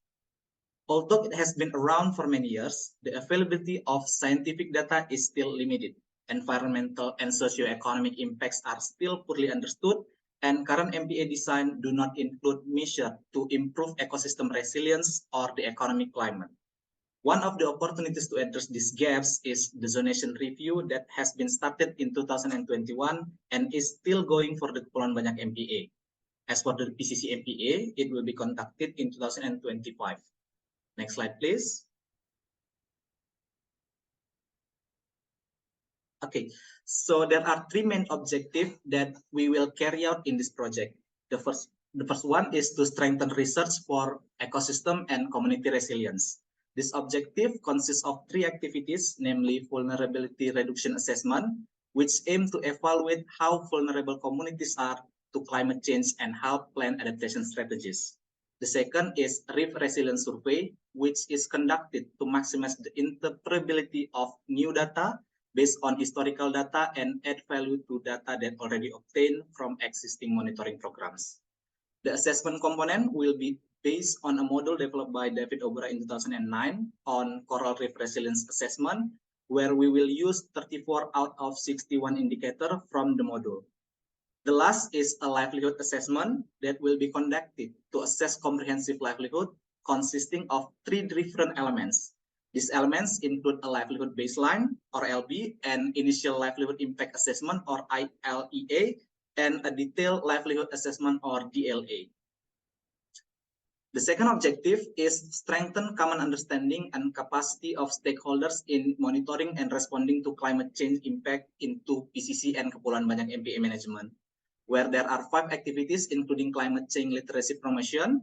Although it has been around for many years, the availability of scientific data is still limited. Environmental and socio-economic impacts are still poorly understood, and current MPA design do not include measures to improve ecosystem resilience or the economic climate. One of the opportunities to address these gaps is the zonation review that has been started in 2021 and is still going for the Kepulauan Banyak MPA. As for the PCC MPA, it will be conducted in 2025. Next slide, please. Okay, so there are three main objectives that we will carry out in this project. The first one is to strengthen research for ecosystem and community resilience. This objective consists of three activities, namely vulnerability reduction assessment, which aim to evaluate how vulnerable communities are to climate change and help plan adaptation strategies. The second is reef resilience survey, which is conducted to maximize the interpretability of new data based on historical data and add value to data that already obtained from existing monitoring programs. The assessment component will be based on a model developed by David Obra in 2009 on coral reef resilience assessment, where we will use 34 out of 61 indicators from the model. The last is a livelihood assessment that will be conducted to assess comprehensive livelihood consisting of three different elements. These elements include a livelihood baseline, or LB, an initial livelihood impact assessment, or ILEA, and a detailed livelihood assessment, or DLA. The second objective is strengthen common understanding and capacity of stakeholders in monitoring and responding to climate change impact into PCC and Kepulauan Banyak MPA management, where there are 5 activities including climate change literacy promotion,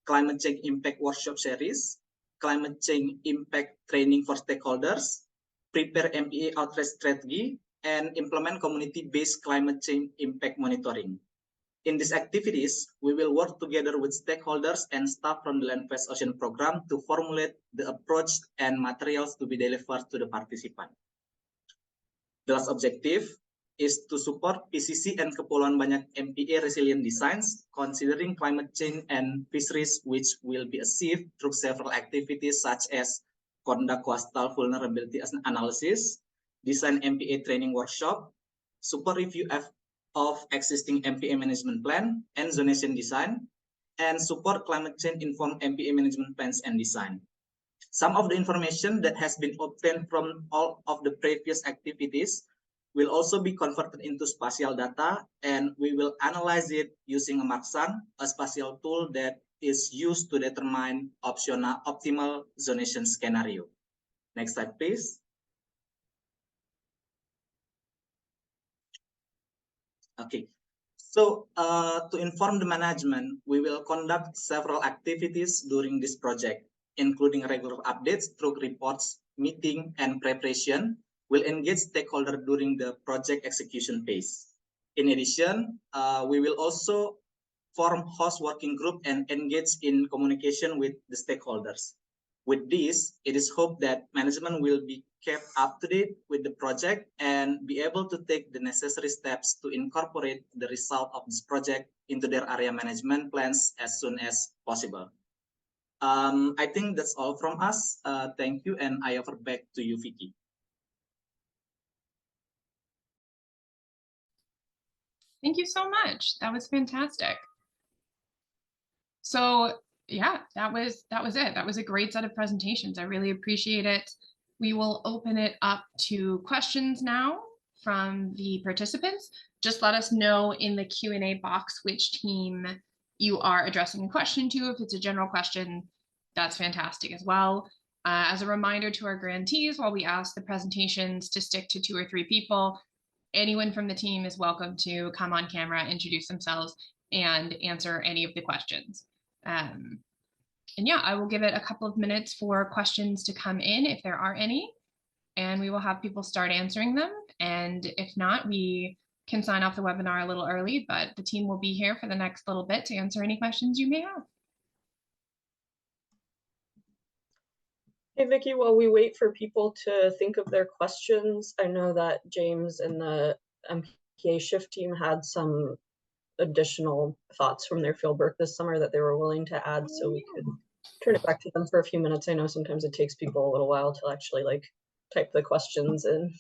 climate change impact workshop series, climate change impact training for stakeholders, prepare MPA outreach strategy, and implement community-based climate change impact monitoring. In these activities, we will work together with stakeholders and staff from the Land First Ocean program to formulate the approach and materials to be delivered to the participant. The last objective is to support PCC and Kepulauan Banyak MPA resilient designs, considering climate change and fisheries, which will be achieved through several activities such as conduct coastal vulnerability analysis, design MPA training workshop, support review of existing MPA management plan and zonation design, and support climate change informed MPA management plans and design. Some of the information that has been obtained from all of the previous activities will also be converted into spatial data, and we will analyze it using a Marksan, a spatial tool that is used to determine optimal zonation scenario. Next slide, please. Okay, so to inform the management, we will conduct several activities during this project, including regular updates through reports, meeting, and preparation. Will engage stakeholders during the project execution phase. In addition, we will also form host working group and engage in communication with the stakeholders. With this, it is hoped that management will be kept up to date with the project and be able to take the necessary steps to incorporate the result of this project into their area management plans as soon as possible. I think that's all from us. Thank you, and I offer back to you, Vicky. Thank you so much. That was fantastic. So yeah, that was it. That was a great set of presentations. I really appreciate it. We will open it up to questions now from the participants. Just let us know in the Q&A box which team you are addressing a question to. If it's a general question, that's fantastic as well. As a reminder to our grantees, while we ask the presentations to stick to 2 or 3 people, anyone from the team is welcome to come on camera, introduce themselves, and answer any of the questions. And yeah, I will give it a couple of minutes for questions to come in if there are any, and we will have people start answering them. And if not, we can sign off the webinar a little early, but the team will be here for the next little bit to answer any questions you may have. Hey, Vicky, while we wait for people to think of their questions, I know that James and the MPAShift team had some additional thoughts from their fieldwork this summer that they were willing to add, so we could turn it back to them for a few minutes. I know sometimes it takes people a little while to actually like type the questions in.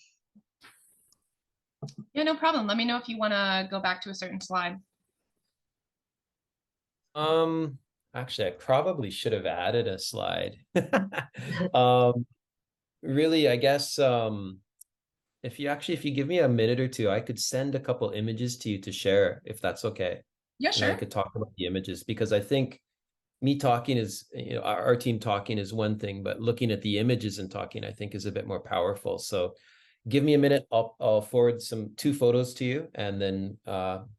Yeah, no problem. Let me know if you want to go back to a certain slide. Actually, I probably should have added a slide. Really, I guess if you give me a minute or two, I could send a couple images to you to share, if that's okay. Yeah, and sure. I could talk about the images, because I think me talking is, our team talking is one thing, but looking at the images and talking, I think, is a bit more powerful. So give me a minute. I'll forward 2 photos to you, and then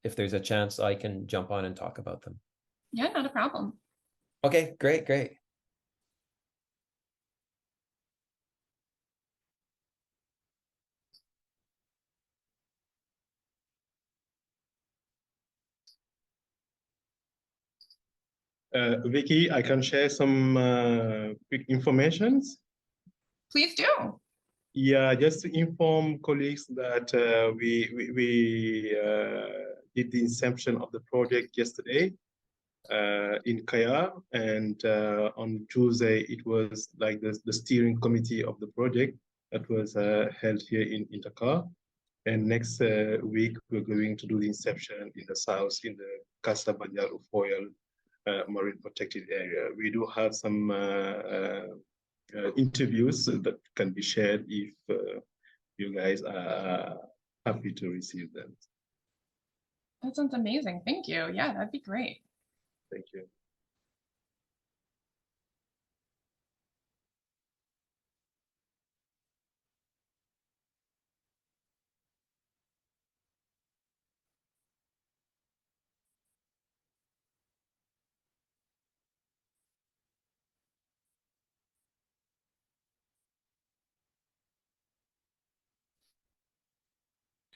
if there's a chance, I can jump on and talk about them. Yeah, not a problem. Okay, great. Vicky, I can share some quick informations. Please do. Yeah, just to inform colleagues that we did the inception of the project yesterday in Cayar, and on Tuesday it was like the steering committee of the project that was held here in Dakar. And next week we're going to do the inception in the south in the Kassa-Bandial Ufoyaal marine protected area. We do have some interviews that can be shared if you guys are happy to receive them. That sounds amazing. Thank you. Yeah, that'd be great. Thank you.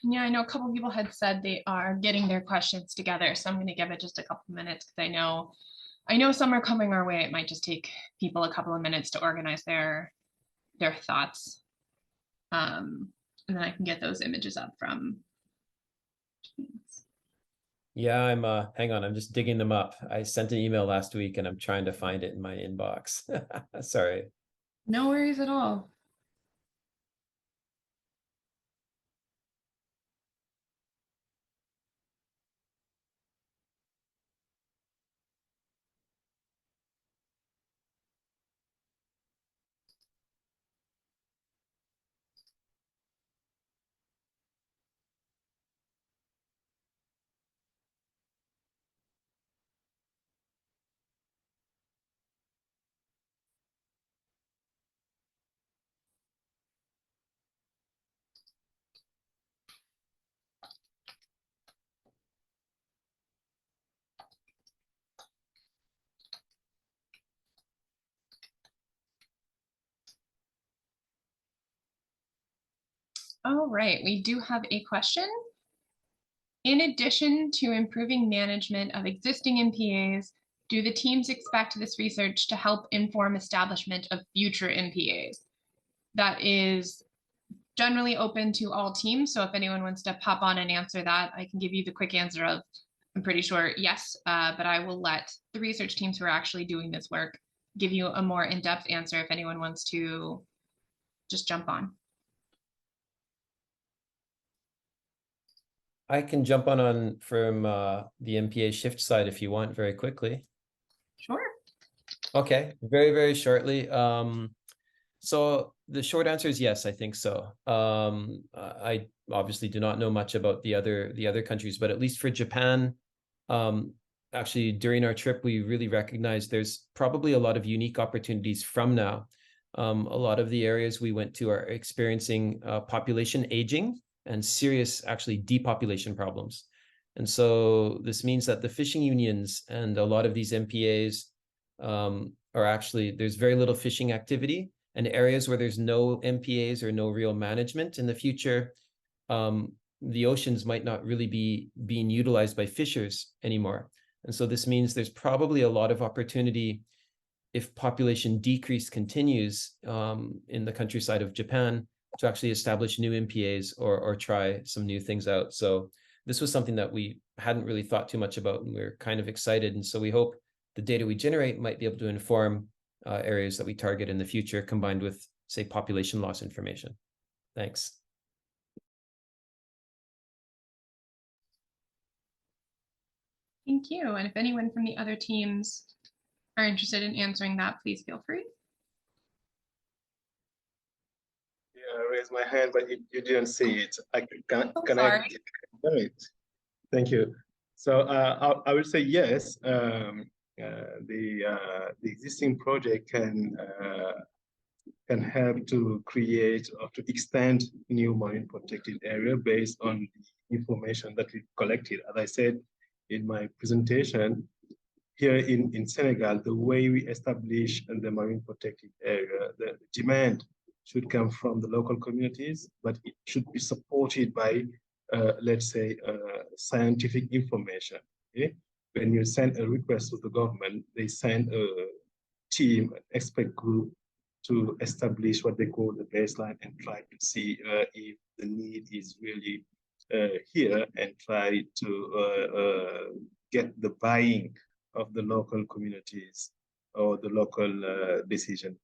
Yeah, I know a couple of people had said they are getting their questions together, so I'm going to give it just a couple minutes because I know some are coming our way. It might just take people a couple of minutes to organize their thoughts, and then I can get those images up from. Yeah, hang on, I'm just digging them up. I sent an email last week and I'm trying to find it in my inbox. Sorry. No worries at all. All right, we do have a question. In addition to improving management of existing MPAs, do the teams expect this research to help inform establishment of future MPAs? that is generally open to all teams. So if anyone wants to pop on and answer that, I can give you the quick answer of, I'm pretty sure yes, but I will let the research teams who are actually doing this work give you a more in-depth answer if anyone wants to just jump on. I can jump on from the MPAShift side if you want, very quickly. Sure. Okay, very, very shortly. So the short answer is yes, I think so. I obviously do not know much about the other countries, but at least for Japan, actually during our trip, we really recognized there's probably a lot of unique opportunities from now. A lot of the areas we went to are experiencing population aging and serious, actually, depopulation problems. And so this means that the fishing unions and a lot of these MPAs are actually, there's very little fishing activity, and areas where there's no MPAs or no real management in the future, the oceans might not really be being utilized by fishers anymore. And so this means there's probably a lot of opportunity if population decrease continues in the countryside of Japan to actually establish new MPAs or try some new things out. So this was something that we hadn't really thought too much about, and we're kind of excited. And so we hope the data we generate might be able to inform areas that we target in the future, combined with, say, population loss information. Thanks. Thank you. And if anyone from the other teams are interested in answering that, please feel free. Yeah, I raised my hand, but you didn't see it. Can sorry. I? Right. Thank you. So I would say yes. The existing project can help to create or to extend new marine protected area based on the information that we collected. As I said in my presentation, here in Senegal, the way we establish the marine protected area, the demand should come from the local communities, but it should be supported by, let's say, scientific information. Okay? When you send a request to the government, they send a team, an expert group, to establish what they call the baseline and try to see if the need is really here, and try to get the buying of the local communities or the local decision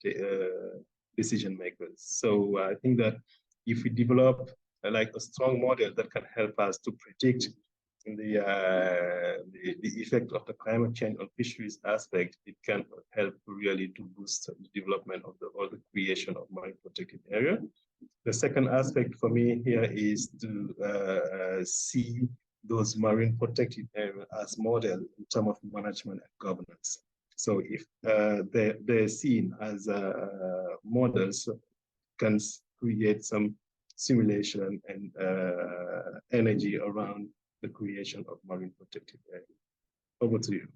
makers. So I think that if we develop like a strong model that can help us to predict the effect of the climate change on fisheries aspect, it can help really to boost the development of the creation of marine protected area. The second aspect for me here is to see those marine protected areas as model in terms of management and governance. So if they're seen as models, can create some simulation and energy around the creation of marine protected area. Over to you.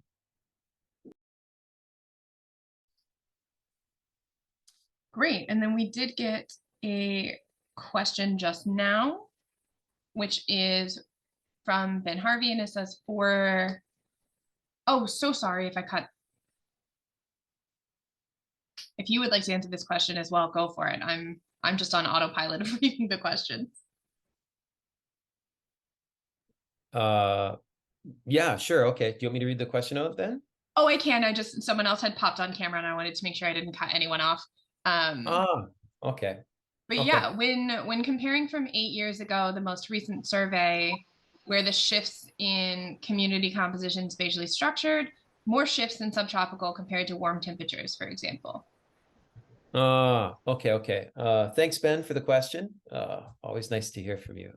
Great. And then we did get a question just now, which is from Ben Harvey, and it says oh, so sorry if I cut. If you would like to answer this question as well, go for it. I'm just on autopilot of reading the questions. Yeah, sure. Okay. Do you want me to read the question out then? Oh, I can. Someone else had popped on camera and I wanted to make sure I didn't cut anyone off. Okay. But okay. Yeah, when comparing from 8 years ago, the most recent survey where the shifts in community composition spatially structured, more shifts in subtropical compared to warm temperatures, for example. Okay. Thanks, Ben, for the question. Always nice to hear from you.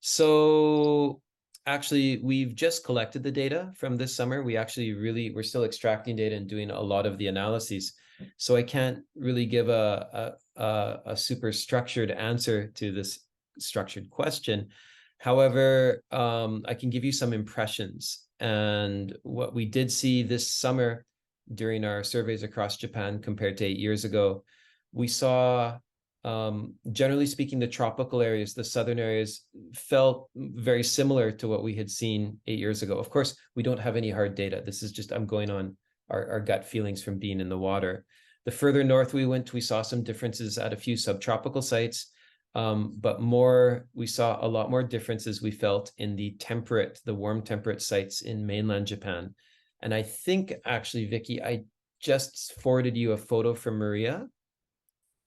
So actually, we've just collected the data from this summer. We're still extracting data and doing a lot of the analyses. So I can't really give a super structured answer to this structured question. However, I can give you some impressions. And what we did see this summer during our surveys across Japan compared to 8 years ago, we saw, generally speaking, the tropical areas, the southern areas, felt very similar to what we had seen 8 years ago. Of course, we don't have any hard data. This is just, I'm going on our gut feelings from being in the water. The further north we went, we saw some differences at a few subtropical sites, but we saw a lot more differences we felt in the warm temperate sites in mainland Japan. And I think actually, Vicky, I just forwarded you a photo from Maria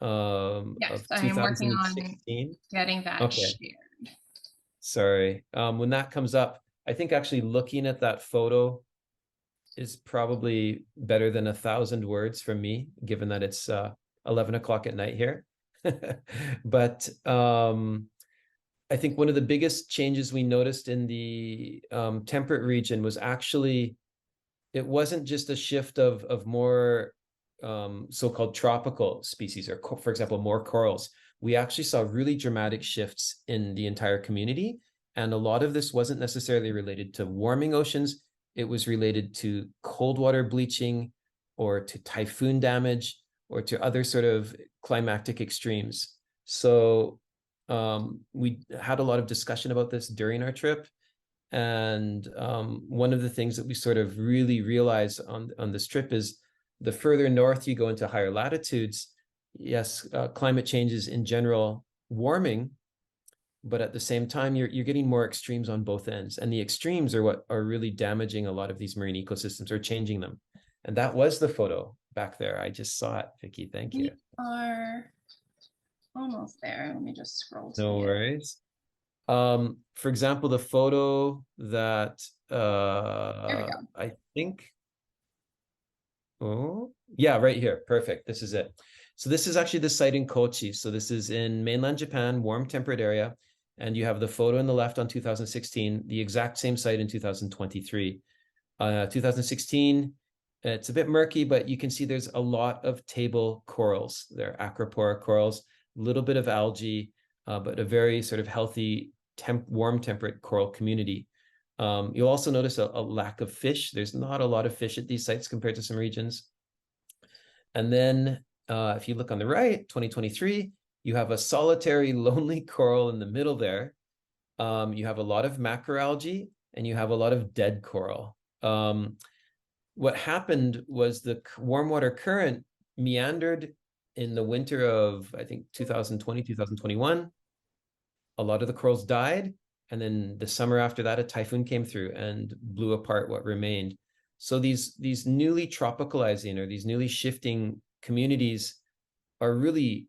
Yes, of I am working on 2016. getting that Okay. shared. Sorry. When that comes up, I think actually looking at that photo is probably better than 1,000 words from me, given that it's 11 o'clock at night here. But I think one of the biggest changes we noticed in the temperate region was actually, it wasn't just a shift of more so-called tropical species, or for example, more corals. We actually saw really dramatic shifts in the entire community. And a lot of this wasn't necessarily related to warming oceans. It was related to cold water bleaching, or to typhoon damage, or to other sort of climactic extremes. So we had a lot of discussion about this during our trip. And one of the things that we sort of really realized on this trip is the further north you go into higher latitudes, yes, climate change is in general warming, but at the same time, you're getting more extremes on both ends. And the extremes are what are really damaging a lot of these marine ecosystems, or changing them. And that was the photo back there. I just saw it, Vicky. Thank you. We are almost there. Let me just scroll to No worries. For example, the photo that there we go. I think, oh yeah, right here. Perfect. This is it. So this is actually the site in Kochi. So this is in mainland Japan, warm temperate area. And you have the photo on the left on 2016, the exact same site in 2023. 2016, it's a bit murky, but you can see there's a lot of table corals. They're acropora corals, a little bit of algae, but a very sort of healthy warm temperate coral community. You'll also notice a lack of fish. There's not a lot of fish at these sites compared to some regions. And then if you look on the right, 2023, you have a solitary, lonely coral in the middle there. You have a lot of macroalgae, and you have a lot of dead coral. What happened was the warm water current meandered in the winter of, I think, 2020, 2021. A lot of the corals died. And then the summer after that, a typhoon came through and blew apart what remained. So these newly tropicalizing, or these newly shifting communities are really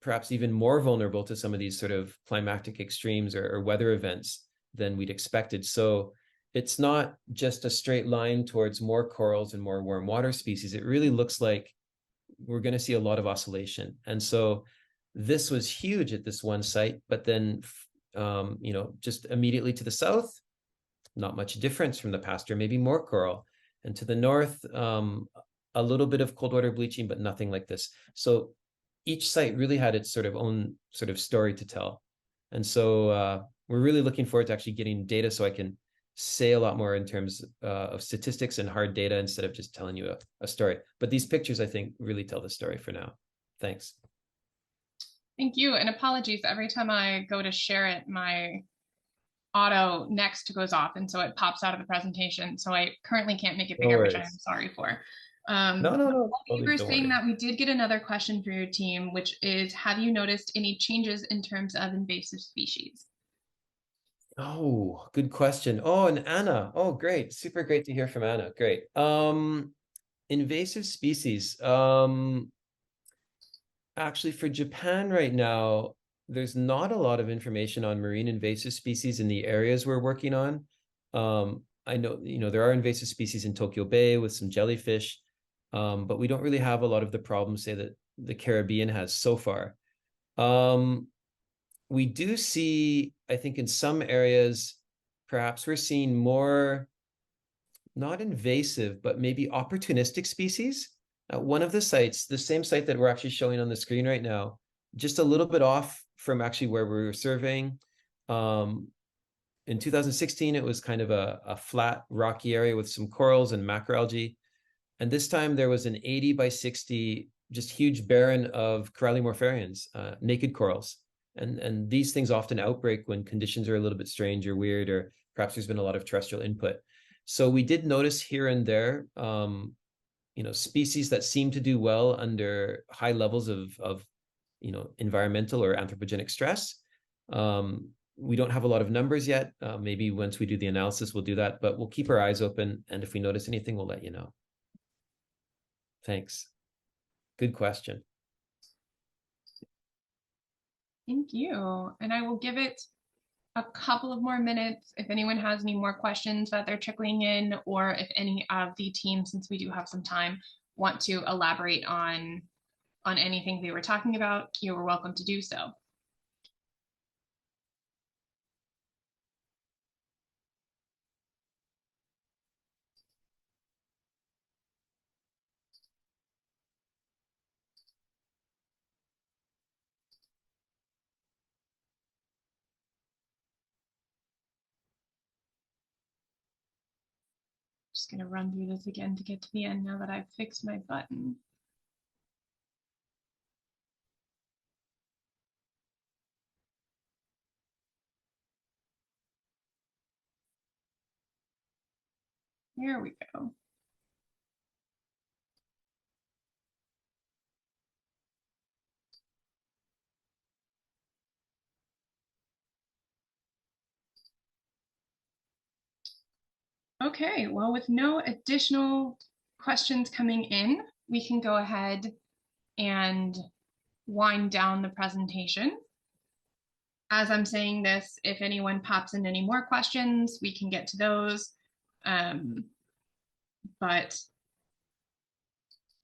perhaps even more vulnerable to some of these sort of climatic extremes or weather events than we'd expected. So it's not just a straight line towards more corals and more warm water species. It really looks like we're going to see a lot of oscillation. And so this was huge at this one site, but then, just immediately to the south, not much difference from the past, or maybe more coral. And to the north, a little bit of cold water bleaching, but nothing like this. So each site really had its sort of own sort of story to tell. And so we're really looking forward to actually getting data so I can say a lot more in terms of statistics and hard data instead of just telling you a story. But these pictures, I think, really tell the story for now. Thanks. Thank you. And apologies, every time I go to share it, my auto next goes off, and so it pops out of the presentation. So I currently can't make it bigger, which I am sorry for. No. You were saying that we did get another question for your team, which is, have you noticed any changes in terms of invasive species? Oh, good question. Oh, and Anna. Oh, great. Super great to hear from Anna. Great. Invasive species. Actually, for Japan right now, there's not a lot of information on marine invasive species in the areas we're working on. I know, there are invasive species in Tokyo Bay with some jellyfish, but we don't really have a lot of the problems, say, that the Caribbean has so far. We do see, I think in some areas, perhaps we're seeing more, not invasive, but maybe opportunistic species. One of the sites, the same site that we're actually showing on the screen right now, just a little bit off from actually where we were surveying. In 2016, it was kind of a flat, rocky area with some corals and macroalgae. And this time there was an 80 by 60, just huge barren of Corallimorpharians, naked corals. And these things often outbreak when conditions are a little bit strange or weird, or perhaps there's been a lot of terrestrial input. So we did notice here and there, species that seem to do well under high levels of environmental or anthropogenic stress. We don't have a lot of numbers yet. Maybe once we do the analysis, we'll do that, but we'll keep our eyes open. And if we notice anything, we'll let you know. Thanks. Good question. Thank you. And I will give it a couple of more minutes if anyone has any more questions that they're trickling in, or if any of the team, since we do have some time, want to elaborate on anything they were talking about, you are welcome to do so. Just going to run through this again to get to the end now that I've fixed my button. Here we go. Okay, well, with no additional questions coming in, we can go ahead and wind down the presentation. As I'm saying this, if anyone pops in any more questions, we can get to those. But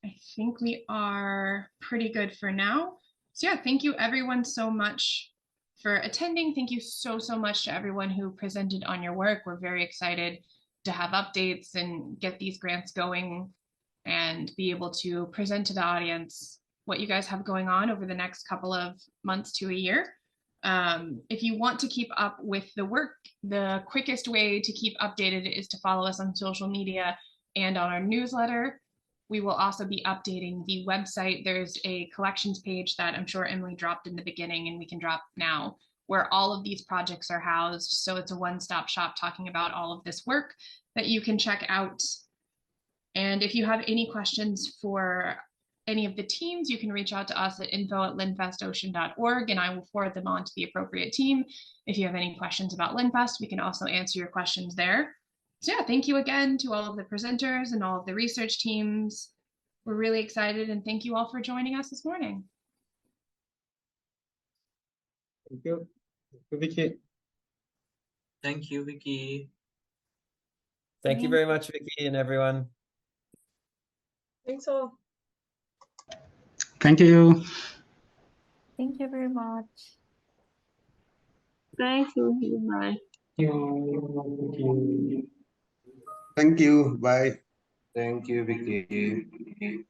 I think we are pretty good for now. So yeah, thank you everyone so much for attending. Thank you so much to everyone who presented on your work. We're very excited to have updates and get these grants going and be able to present to the audience what you guys have going on over the next couple of months to a year. If you want to keep up with the work, the quickest way to keep updated is to follow us on social media and on our newsletter. We will also be updating the website. There's a collections page that I'm sure Emily dropped in the beginning and we can drop now, where all of these projects are housed. So it's a one-stop shop talking about all of this work that you can check out. And if you have any questions for any of the teams, you can reach out to us at info@linfestocean.org and I will forward them on to the appropriate team. If you have any questions about LinFest, we can also answer your questions there. So yeah, thank you again to all of the presenters and all of the research teams. We're really excited, and thank you all for joining us this morning. Thank you. Thank you, Vicky. Thank you, Vicky. Thank you very much, Vicky and everyone. Thanks all. Thank you. Thank you very much. Thank you. Goodbye. Thank you. Bye. Thank you, Vicky.